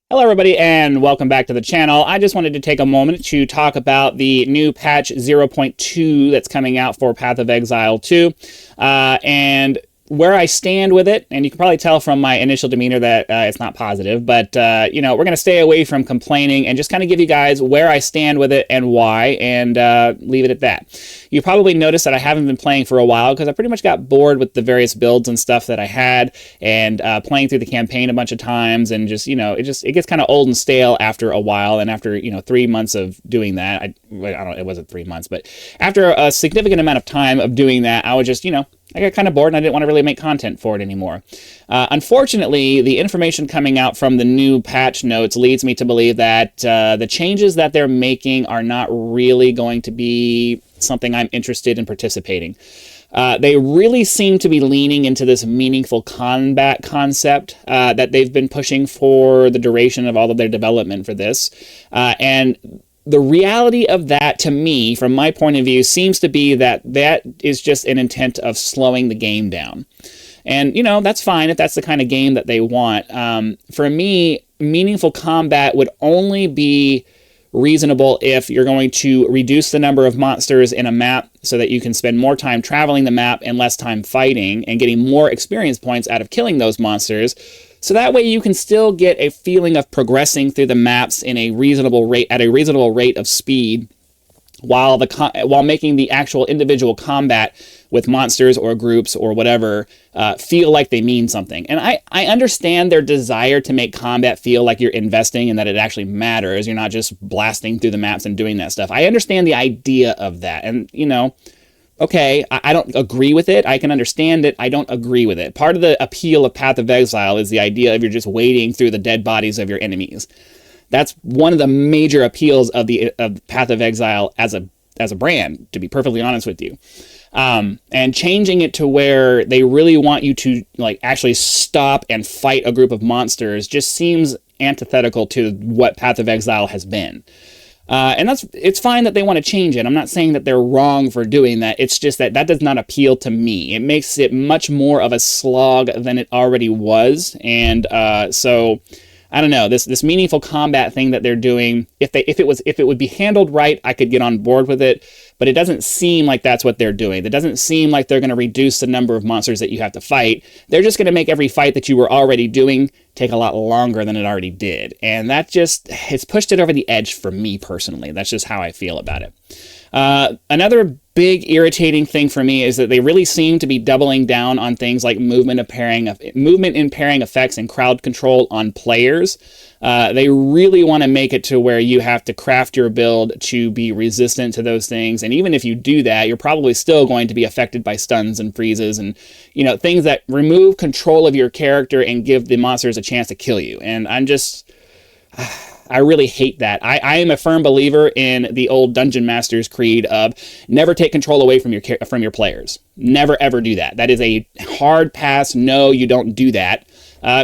Hello everybody and welcome back to the channel. I just wanted to take a moment to talk about the new patch 0.2 that's coming out for Path of Exile 2 and where I stand with it. And you can probably tell from my initial demeanor that it's not positive, but we're going to stay away from complaining and just kind of give you guys where I stand with it and why, and leave it at that. You probably noticed that I haven't been playing for a while because I pretty much got bored with the various builds and stuff that I had, and playing through the campaign a bunch of times, and it gets kind of old and stale after a while. And after 3 months of doing that, I don't, it wasn't 3 months, but after a significant amount of time of doing that, I was just I got kind of bored and I didn't want to really make content for it anymore. Unfortunately, the information coming out from the new patch notes leads me to believe that the changes that they're making are not really going to be something I'm interested in participating. They really seem to be leaning into this meaningful combat concept that they've been pushing for the duration of all of their development for this. And the reality of that, to me, from my point of view, seems to be that that is just an intent of slowing the game down. And, that's fine if that's the kind of game that they want. For me, meaningful combat would only be reasonable if you're going to reduce the number of monsters in a map so that you can spend more time traveling the map and less time fighting and getting more experience points out of killing those monsters. So that way you can still get a feeling of progressing through the maps in a reasonable rate, at a reasonable rate of speed, while making the actual individual combat with monsters or groups or whatever feel like they mean something. And I understand their desire to make combat feel like you're investing and that it actually matters. You're not just blasting through the maps and doing that stuff. I understand the idea of that. And, okay, I don't agree with it. I can understand it. I don't agree with it. Part of the appeal of Path of Exile is the idea of you're just wading through the dead bodies of your enemies. That's one of the major appeals of Path of Exile as a brand, to be perfectly honest with you. And changing it to where they really want you to actually stop and fight a group of monsters just seems antithetical to what Path of Exile has been. And it's fine that they want to change it. I'm not saying that they're wrong for doing that. It's just that does not appeal to me. It makes it much more of a slog than it already was. And so I don't know, this meaningful combat thing that they're doing, if it would be handled right, I could get on board with it. But it doesn't seem like that's what they're doing. It doesn't seem like they're going to reduce the number of monsters that you have to fight. They're just going to make every fight that you were already doing take a lot longer than it already did. And that it's pushed it over the edge for me personally. That's just how I feel about it. Another big irritating thing for me is that they really seem to be doubling down on things like movement impairing effects and crowd control on players. They really want to make it to where you have to craft your build to be resistant to those things. And even if you do that, you're probably still going to be affected by stuns and freezes and, things that remove control of your character and give the monsters a chance to kill you. And I really hate that. I am a firm believer in the old Dungeon Master's creed of never take control away from your players. Never, ever do that. That is a hard pass. No, you don't do that.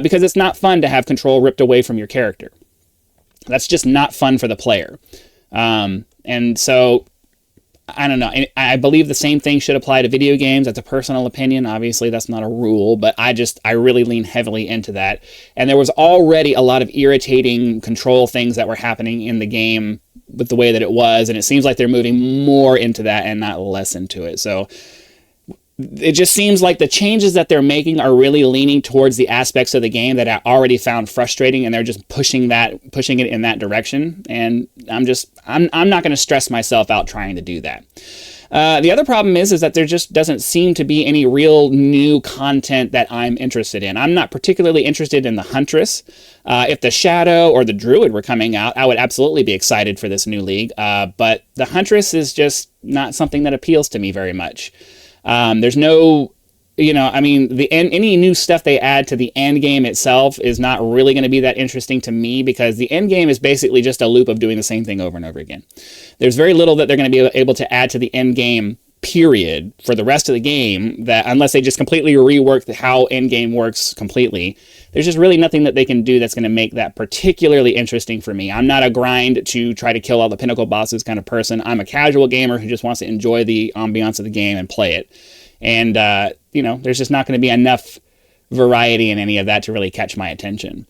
Because it's not fun to have control ripped away from your character. That's just not fun for the player. And so, I don't know. I believe the same thing should apply to video games. That's a personal opinion. Obviously, that's not a rule, but I really lean heavily into that. And there was already a lot of irritating control things that were happening in the game with the way that it was, and it seems like they're moving more into that and not less into it. So it just seems like the changes that they're making are really leaning towards the aspects of the game that I already found frustrating, and they're just pushing it in that direction. And I'm not going to stress myself out trying to do that. The other problem is that there just doesn't seem to be any real new content that I'm interested in. I'm not particularly interested in the Huntress. If the Shadow or the Druid were coming out, I would absolutely be excited for this new league. But the Huntress is just not something that appeals to me very much. There's no, any new stuff they add to the end game itself is not really going to be that interesting to me, because the end game is basically just a loop of doing the same thing over and over again. There's very little that they're going to be able to add to the end game, period, for the rest of the game, that unless they just completely rework how end game works completely, there's just really nothing that they can do that's going to make that particularly interesting for me. I'm not a grind to try to kill all the pinnacle bosses kind of person. I'm a casual gamer who just wants to enjoy the ambiance of the game and play it. And, there's just not going to be enough variety in any of that to really catch my attention.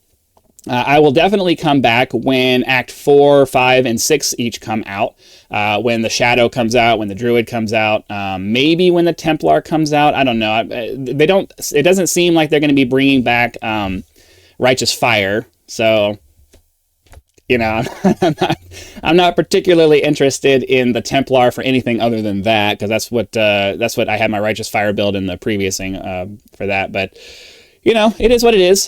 I will definitely come back when Act 4, 5, and 6 each come out. When the Shadow comes out, when the Druid comes out, maybe when the Templar comes out. I don't know. They don't. It doesn't seem like they're going to be bringing back Righteous Fire. So, you know, I'm not particularly interested in the Templar for anything other than that, because that's what I had my Righteous Fire build in the previous thing for that. But you know, it is what it is.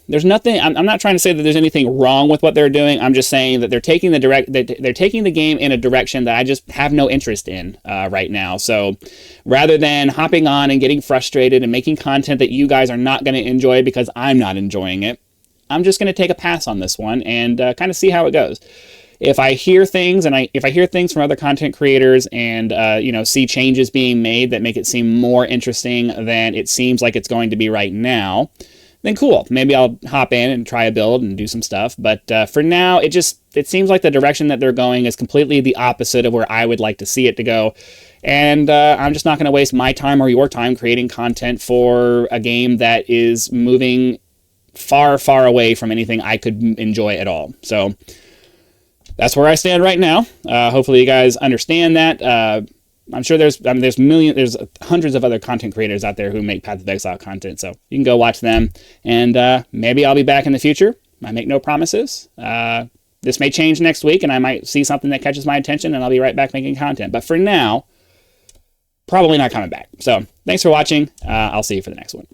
There's nothing. I'm not trying to say that there's anything wrong with what they're doing. I'm just saying that they're taking the game in a direction that I just have no interest in right now. So rather than hopping on and getting frustrated and making content that you guys are not going to enjoy because I'm not enjoying it, I'm just going to take a pass on this one and kind of see how it goes. If I hear things if I hear things from other content creators and you know, see changes being made that make it seem more interesting than it seems like it's going to be right now, then cool. Maybe I'll hop in and try a build and do some stuff. But for now, it seems like the direction that they're going is completely the opposite of where I would like to see it to go. And I'm just not going to waste my time or your time creating content for a game that is moving far, far away from anything I could enjoy at all. So that's where I stand right now. Hopefully you guys understand that. I'm sure there's hundreds of other content creators out there who make Path of Exile content, so you can go watch them, and maybe I'll be back in the future. I make no promises. This may change next week, and I might see something that catches my attention, and I'll be right back making content. But for now, probably not coming back. So thanks for watching. I'll see you for the next one.